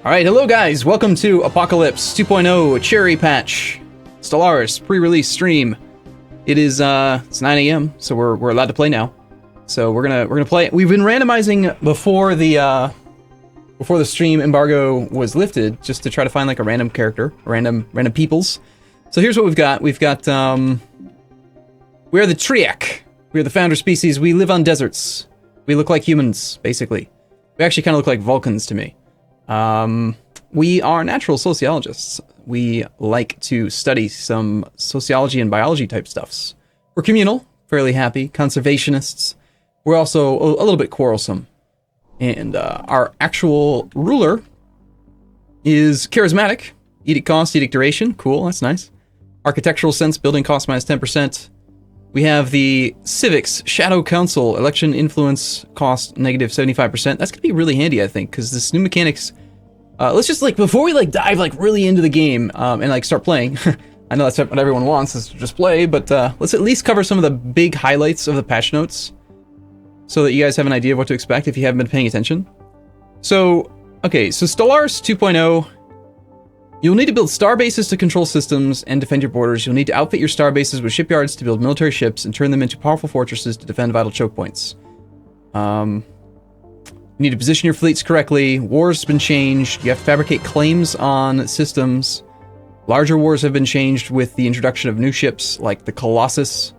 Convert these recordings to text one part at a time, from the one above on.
Alright, hello guys, welcome to Apocalypse 2.0 Cherry Patch Stellaris pre-release stream. It is it's 9 a.m, so we're allowed to play now. So we're gonna play. We've been randomizing before the stream embargo was lifted, just to try to find like a random character, random peoples. So here's what we've got. We've got we are the Triac. We are the founder species. We live on deserts. We look like humans, basically. We actually kind of look like Vulcans to me. We are natural sociologists. We like to study some sociology and biology type stuffs. We're communal, fairly happy, conservationists. We're also a little bit quarrelsome. And our actual ruler is charismatic. Edict cost, edict duration. Cool, that's nice. Architectural sense, building cost minus 10%. We have the civics, shadow council, election influence cost negative 75%. That's gonna be really handy, I think, because this new mechanics. Let's just before we dive really into the game and start playing. I know that's what everyone wants, is to just play, but let's at least cover some of the big highlights of the patch notes, so that you guys have an idea of what to expect if you haven't been paying attention. So, okay, so Stellaris 2.0. You'll need to build star bases to control systems and defend your borders. You'll need to outfit your star bases with shipyards to build military ships and turn them into powerful fortresses to defend vital choke points. You need to position your fleets correctly. Wars have been changed. You have to fabricate claims on systems. Larger wars have been changed with the introduction of new ships like the Colossus.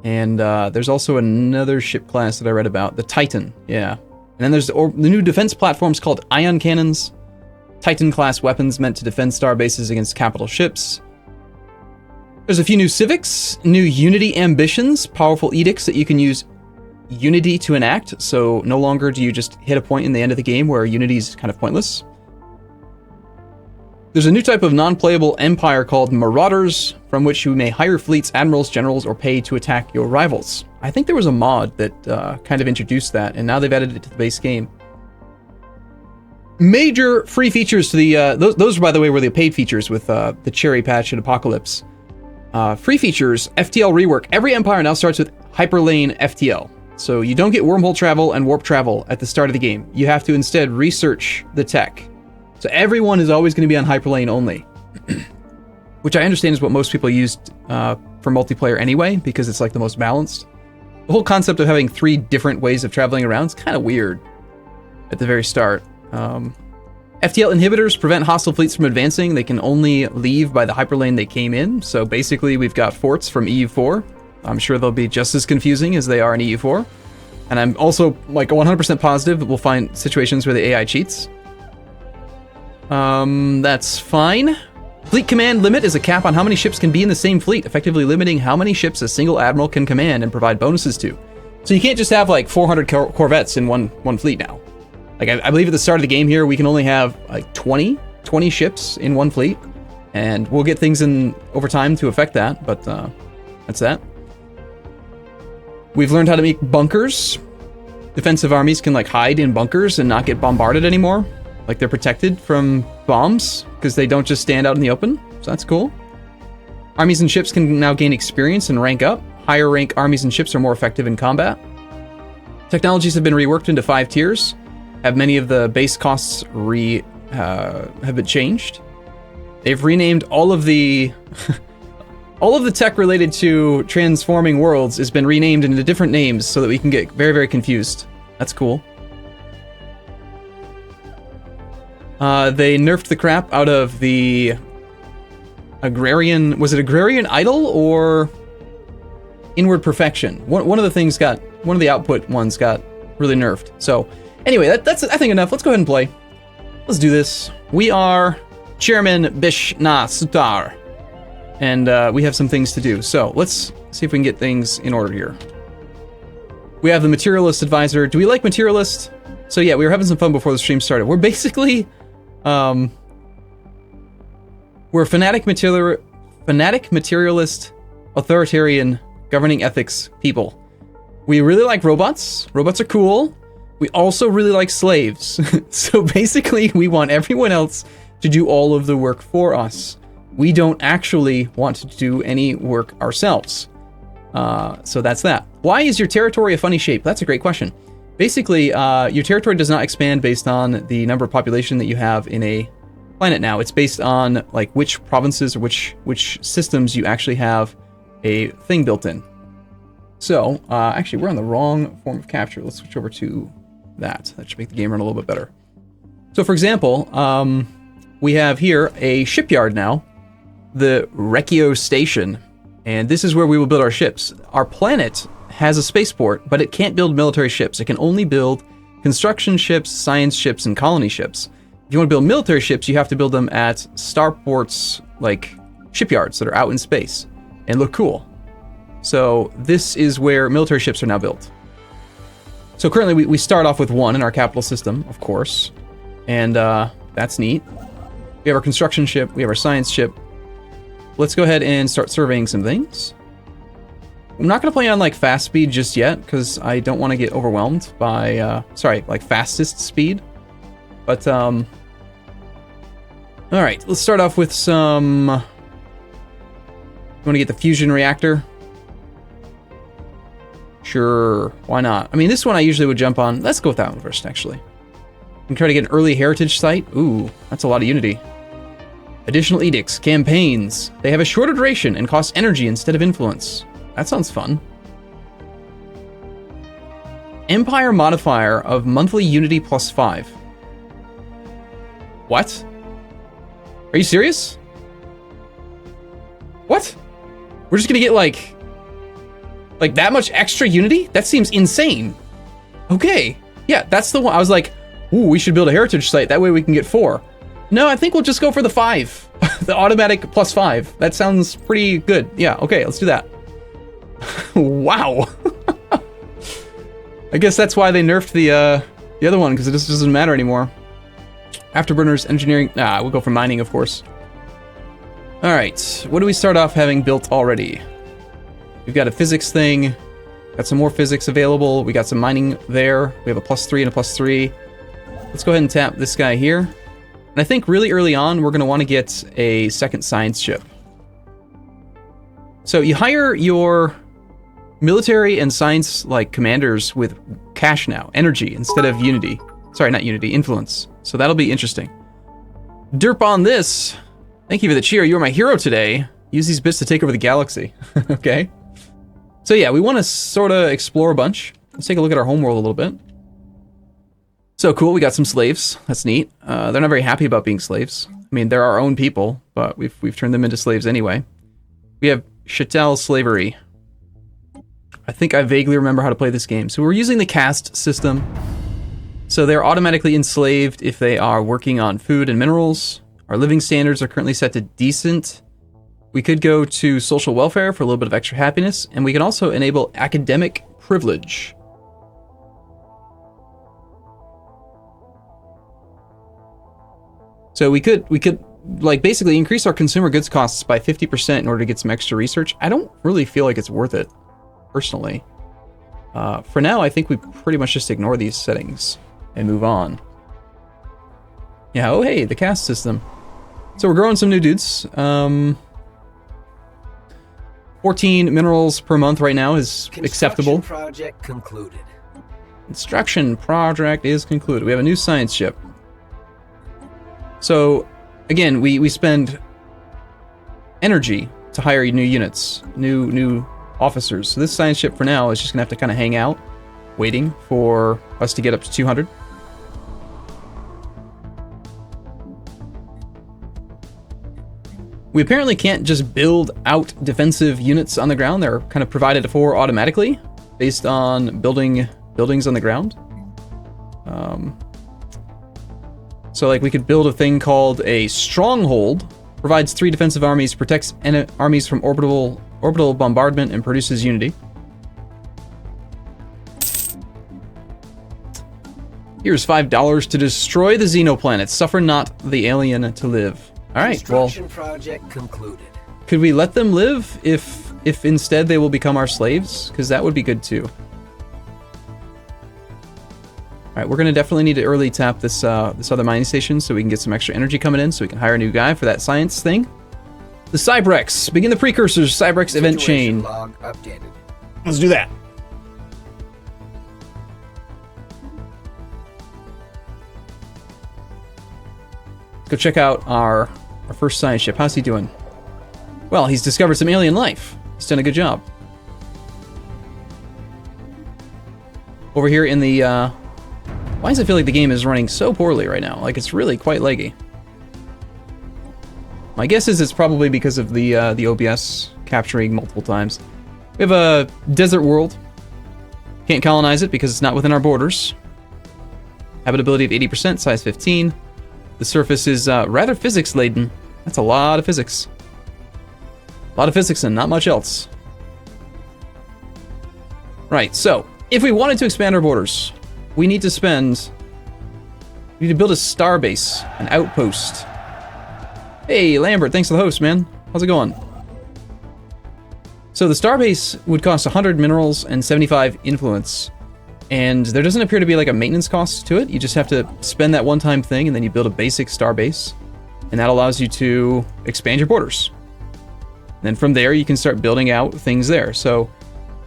And there's also another ship class that I read about, the Titan. Yeah. And then there's the new defense platforms called ion cannons. Titan-class weapons meant to defend star bases against capital ships. There's a few new civics, new Unity ambitions, powerful edicts that you can use Unity to enact, so no longer do you just hit a point in the end of the game where Unity's kind of pointless. There's a new type of non-playable empire called Marauders, from which you may hire fleets, admirals, generals, or pay to attack your rivals. I think there was a mod that kind of introduced that, and now they've added it to the base game. Major free features to the those by the way were the paid features with the Cherry Patch and Apocalypse. Free features: Ftl Rework. Every empire now starts with Hyperlane FTL, so you don't get wormhole travel and warp travel at the start of the game. You have to instead research the tech. So everyone is always going to be on Hyperlane only, which I understand is what most people used for multiplayer anyway, because it's the most balanced. The whole concept of having 3 different ways of traveling around is kind of weird at the very start. FTL inhibitors prevent hostile fleets from advancing. They can only leave by the hyperlane they came in. So basically we've got forts from EU4. I'm sure they'll be just as confusing as they are in EU4. And I'm also 100% positive that we'll find situations where the AI cheats. That's fine. Fleet command limit is a cap on how many ships can be in the same fleet, effectively limiting how many ships a single admiral can command and provide bonuses to. So you can't just have 400 corvettes in one fleet now. I believe at the start of the game here, we can only have 20 ships in one fleet, and we'll get things in over time to affect that, but that's that. We've learned how to make bunkers. Defensive armies can hide in bunkers and not get bombarded anymore. They're protected from bombs because they don't just stand out in the open, so that's cool. Armies and ships can now gain experience and rank up. Higher rank armies and ships are more effective in combat. Technologies have been reworked into 5 tiers. Have many of the base costs have been changed. They've renamed all of the all of the tech related to transforming worlds has been renamed into different names so that we can get very, very confused. That's cool. They nerfed the crap out of the agrarian. Was it agrarian idle or inward perfection? One of the things one of the output ones got really nerfed. So. Anyway, that's I think enough. Let's go ahead and play. Let's do this. We are Chairman Bishna Sutar, and we have some things to do. So let's see if we can get things in order here. We have the Materialist Advisor. Do we like Materialist? So yeah, we were having some fun before the stream started. We're basically, we're fanatic materialist, authoritarian, governing ethics people. We really like robots. Robots are cool. We also really like slaves. So basically, we want everyone else to do all of the work for us. We don't actually want to do any work ourselves. So that's that. Why is your territory a funny shape? That's a great question. Basically, your territory does not expand based on the number of population that you have in a planet now. It's based on like which provinces or which systems you actually have a thing built in. So, actually, we're on the wrong form of capture. Let's switch over to that. That should make the game run a little bit better. So, for example, we have here a shipyard now, the Recchio Station, and this is where we will build our ships. Our planet has a spaceport, but it can't build military ships. It can only build construction ships, science ships, and colony ships. If you want to build military ships, you have to build them at starports, like shipyards that are out in space and look cool. So this is where military ships are now built. So currently we start off with one in our capital system, of course, and that's neat. We have our construction ship, we have our science ship. Let's go ahead and start surveying some things. I'm not going to play on like fast speed just yet because I don't want to get overwhelmed by, like fastest speed. But, all right, let's start off with some, you want to get the fusion reactor? Sure, why not? I mean, this one I usually would jump on. Let's go with that one first, actually. And try to get an early heritage site. Ooh, that's a lot of unity. Additional edicts, campaigns. They have a shorter duration and cost energy instead of influence. That sounds fun. Empire modifier of monthly unity +5. What? Are you serious? What? We're just gonna get like that much extra unity? That seems insane. Okay, yeah, that's the one. I was like, ooh, we should build a heritage site. That way we can get 4. No, I think we'll just go for the 5. The automatic +5. That sounds pretty good. Yeah, okay, let's do that. Wow. I guess that's why they nerfed the other one, because it just doesn't matter anymore. Afterburners, engineering. We'll go for mining, of course. All right, what do we start off having built already? We've got a physics thing. Got some more physics available. We got some mining there. We have a +3 and a +3. Let's go ahead and tap this guy here. And I think really early on, we're going to want to get a second science ship. So you hire your military and science like commanders with cash now, energy instead of unity. Sorry, not unity, influence. So that'll be interesting. Derp on this. Thank you for the cheer. You are my hero today. Use these bits to take over the galaxy. Okay. So yeah, we want to sort of explore a bunch. Let's take a look at our homeworld a little bit. So cool, we got some slaves. That's neat. They're not very happy about being slaves. I mean, they're our own people, but we've turned them into slaves anyway. We have chattel slavery. I think I vaguely remember how to play this game. So we're using the caste system. So they're automatically enslaved if they are working on food and minerals. Our living standards are currently set to decent. We could go to social welfare for a little bit of extra happiness, and we can also enable academic privilege. So we could like basically increase our consumer goods costs by 50% in order to get some extra research. I don't really feel like it's worth it, personally. For now, I think we pretty much just ignore these settings and move on. Yeah, oh hey, the caste system. So we're growing some new dudes. 14 minerals per month right now is acceptable. Project concluded. Construction project is concluded. We have a new science ship. So, again, we spend energy to hire new units, new officers. So this science ship for now is just gonna have to kind of hang out, waiting for us to get up to 200. We apparently can't just build out defensive units on the ground. They're kind of provided for automatically based on buildings on the ground. So like we could build a thing called a stronghold, provides 3 defensive armies, protects armies from orbital bombardment, and produces unity. Here's $5 to destroy the xenoplanets. Suffer not the alien to live. All right, well, Project concluded. Could we let them live if instead they will become our slaves? Because that would be good too. All right, we're gonna definitely need to early tap this other mining station so we can get some extra energy coming in, so we can hire a new guy for that science thing. The Cybrex. Begin the precursors. Cybrex event chain. Log updated. Let's do that. go check out our first science ship. How's he doing? Well, he's discovered some alien life. He's done a good job. Over here in the, why does it feel like the game is running so poorly right now? Like, it's really quite laggy. My guess is it's probably because of the OBS capturing multiple times. We have a desert world. Can't colonize it because it's not within our borders. Habitability of 80%, size 15. The surface is rather physics-laden. That's a lot of physics. A lot of physics and not much else. Right, so, if we wanted to expand our borders, we need to build a starbase, an outpost. Hey, Lambert, thanks for the host, man. How's it going? So the starbase would cost 100 minerals and 75 influence. And there doesn't appear to be like a maintenance cost to it. You just have to spend that one-time thing, and then you build a basic starbase. And that allows you to expand your borders. And then from there, you can start building out things there. So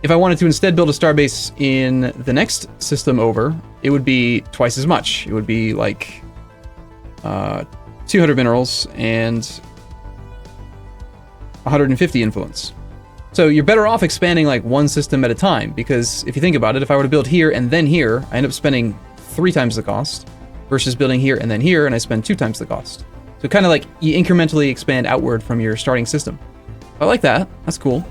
if I wanted to instead build a starbase in the next system over, it would be twice as much. It would be like 200 minerals and 150 influence. So you're better off expanding like one system at a time, because if you think about it, if I were to build here and then here, I end up spending 3 times the cost, versus building here and then here, and I spend 2 times the cost. So kind of like you incrementally expand outward from your starting system. I like that. That's cool.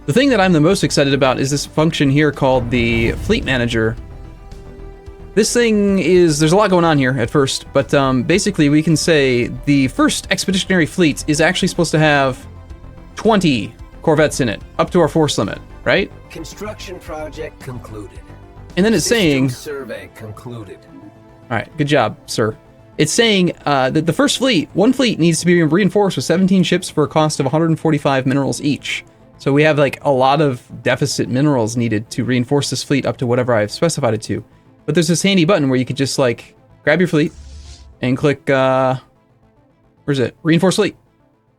The thing that I'm the most excited about is this function here called the Fleet Manager. This thing is, there's a lot going on here at first, but basically we can say the first expeditionary fleet is actually supposed to have 20 corvettes in it, up to our force limit, right? Construction project concluded. And then it's saying... Survey concluded. Alright, good job, sir. It's saying that the first fleet, one fleet needs to be reinforced with 17 ships for a cost of 145 minerals each. So we have like a lot of deficit minerals needed to reinforce this fleet up to whatever I've specified it to. But there's this handy button where you could just like grab your fleet and click, where's it? Reinforce fleet.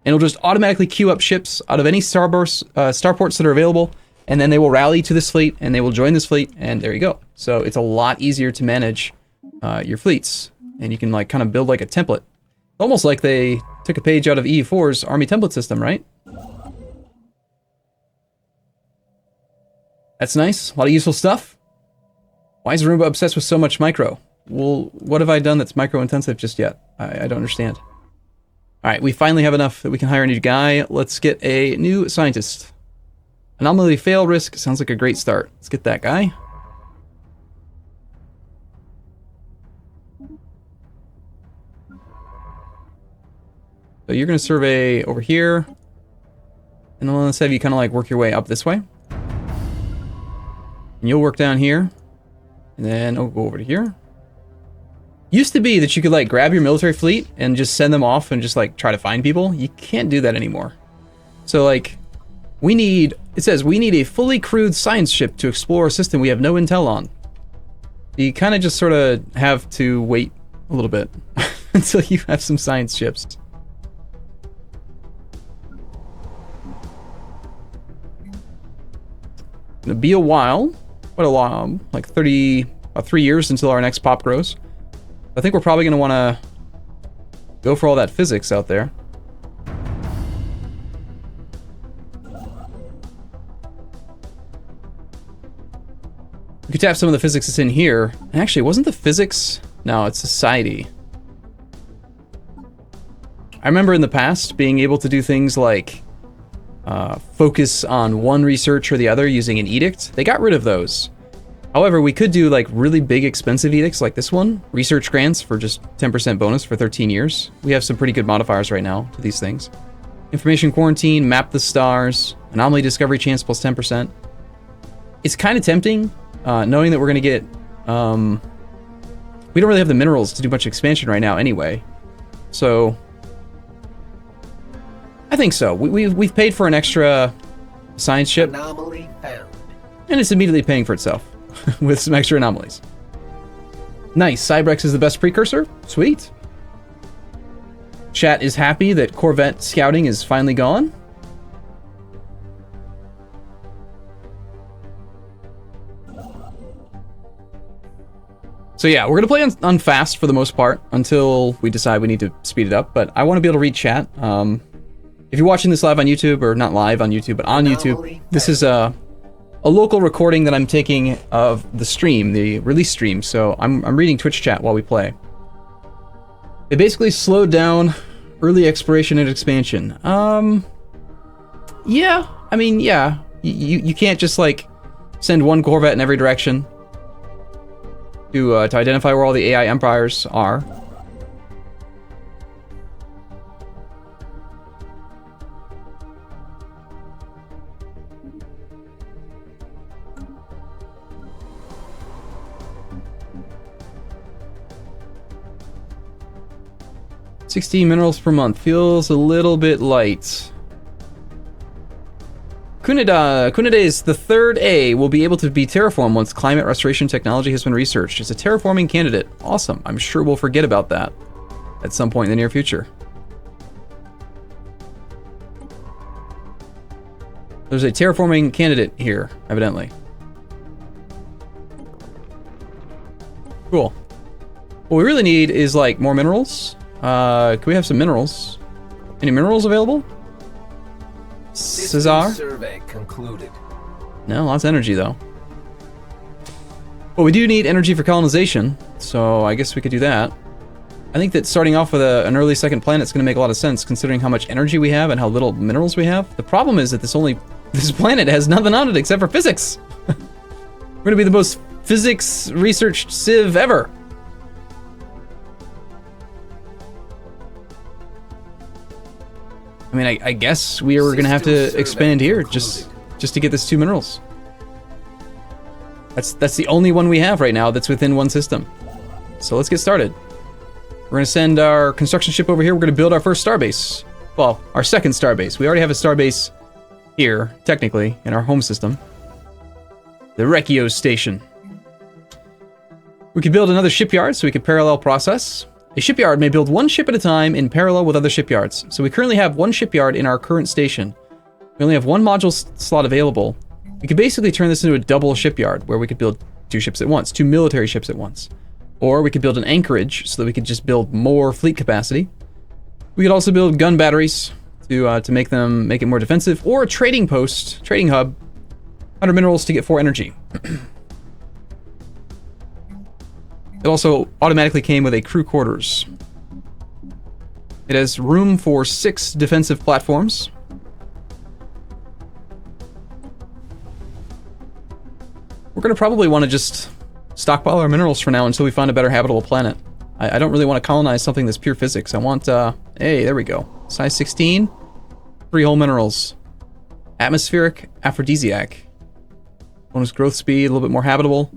And it'll just automatically queue up ships out of any starports that are available, and then they will rally to this fleet and they will join this fleet, and there you go. So it's a lot easier to manage your fleets, and you can like kind of build like a template. Almost like they took a page out of E4's Army template system, right? That's nice. A lot of useful stuff. Why is Arumba obsessed with so much micro? Well, what have I done that's micro-intensive just yet? I don't understand. Alright, we finally have enough that we can hire a new guy. Let's get a new scientist. Anomaly fail risk sounds like a great start. Let's get that guy. So you're going to survey over here. And then let's have you kind of like work your way up this way. And you'll work down here. And then I'll go over to here. Used to be that you could like grab your military fleet and just send them off and just like try to find people. You can't do that anymore. So like, it says we need a fully crewed science ship to explore a system we have no intel on. You kind of just sort of have to wait a little bit until you have some science ships. It'll be a while. Quite a long, like 3 years until our next pop grows. I think we're probably going to want to go for all that physics out there. We could tap some of the physics that's in here. Actually, wasn't the physics? No, it's society. I remember in the past being able to do things like focus on one research or the other using an edict. They got rid of those. However, we could do like really big expensive edicts like this one. Research grants for just 10% bonus for 13 years. We have some pretty good modifiers right now to these things. Information quarantine, map the stars, anomaly discovery chance plus 10%. It's kind of tempting, knowing that we're going to get... we don't really have the minerals to do much expansion right now anyway. So... I think so. We've paid for an extra science ship. Anomaly found. And it's immediately paying for itself with some extra anomalies. Nice. Cybrex is the best precursor. Sweet. Chat is happy that Corvette scouting is finally gone. So yeah, we're gonna play on fast for the most part until we decide we need to speed it up. But I want to be able to read chat. If you're watching this live on YouTube, or not live on YouTube, but on YouTube, this is a local recording that I'm taking of the stream, the release stream. So I'm reading Twitch chat while we play. They basically slowed down early exploration and expansion. Yeah, I mean, yeah. You can't just like send one Corvette in every direction to identify where all the AI empires are. $16 minerals per month feels a little bit light. Kunide's the third A will be able to be terraformed once climate restoration technology has been researched. It's a terraforming candidate. Awesome. I'm sure we'll forget about that at some point in the near future. There's a terraforming candidate here, evidently. Cool. What we really need is like more minerals. Can we have some minerals? Any minerals available? Cesar? Survey concluded. No, lots of energy though. Well, we do need energy for colonization, so I guess we could do that. I think that starting off with an early second planet is going to make a lot of sense, considering how much energy we have and how little minerals we have. The problem is that this planet has nothing on it except for physics. We're going to be the most physics researched civ ever. I mean, I guess we are going to have to expand here just to get this 2 minerals. That's the only one we have right now that's within one system. So let's get started. We're going to send our construction ship over here. We're going to build our first starbase. Well, our second starbase. We already have a starbase here, technically, in our home system. The Recchio Station. We could build another shipyard so we could parallel process. A shipyard may build one ship at a time in parallel with other shipyards. So we currently have one shipyard in our current station. We only have one module slot available. We could basically turn this into a double shipyard where we could build 2 ships at once, 2 military ships at once. Or we could build an anchorage so that we could just build more fleet capacity. We could also build gun batteries to make it more defensive, or a trading post, trading hub, 100 minerals to get 4 energy. It also automatically came with a crew quarters. It has room for 6 defensive platforms. We're going to probably want to just stockpile our minerals for now until we find a better habitable planet. I don't really want to colonize something that's pure physics. I want, hey, there we go. Size 16, 3 whole minerals. Atmospheric aphrodisiac. Bonus growth speed, a little bit more habitable.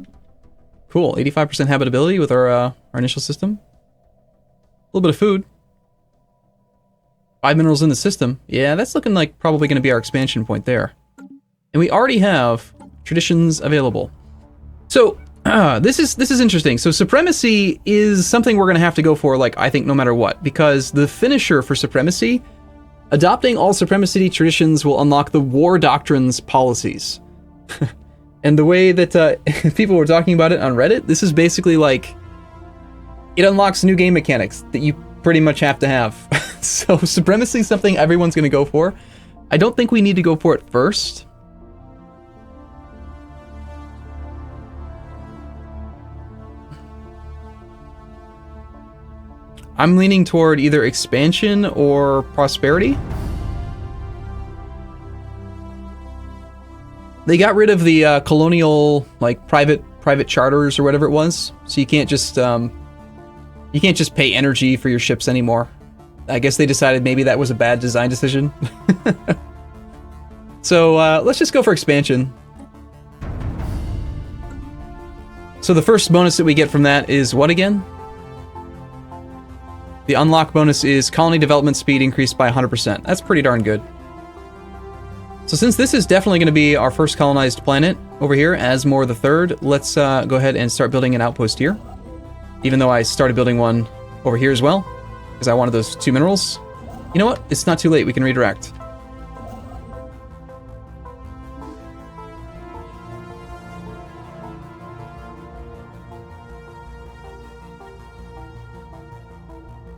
Cool, 85% habitability with our initial system. A little bit of food. 5 minerals in the system. Yeah, that's looking like probably going to be our expansion point there. And we already have traditions available. So, this is interesting. So supremacy is something we're going to have to go for, like, I think no matter what. Because the finisher for supremacy, adopting all supremacy traditions will unlock the war doctrines policies. And the way that people were talking about it on Reddit, this is basically like, it unlocks new game mechanics that you pretty much have to have. So supremacy is something everyone's going to go for. I don't think we need to go for it first. I'm leaning toward either expansion or prosperity. They got rid of the colonial, like, private charters or whatever it was. So you can't just pay energy for your ships anymore. I guess they decided maybe that was a bad design decision. So let's just go for expansion. So the first bonus that we get from that is what again? The unlock bonus is colony development speed increased by 100%. That's pretty darn good. So since this is definitely going to be our first colonized planet over here, Asmore the Third, let's go ahead and start building an outpost here. Even though I started building one over here as well, because I wanted those 2 minerals. You know what? It's not too late. We can redirect.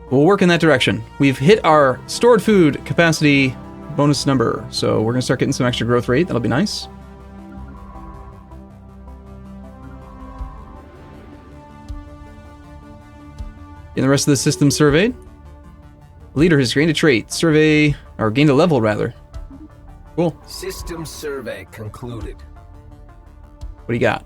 We'll work in that direction. We've hit our stored food capacity bonus number, so we're gonna start getting some extra growth rate. That'll be nice. Getting the rest of the system surveyed. Leader has gained a trait. Survey, or gained a level rather. Cool. System survey concluded. What do you got?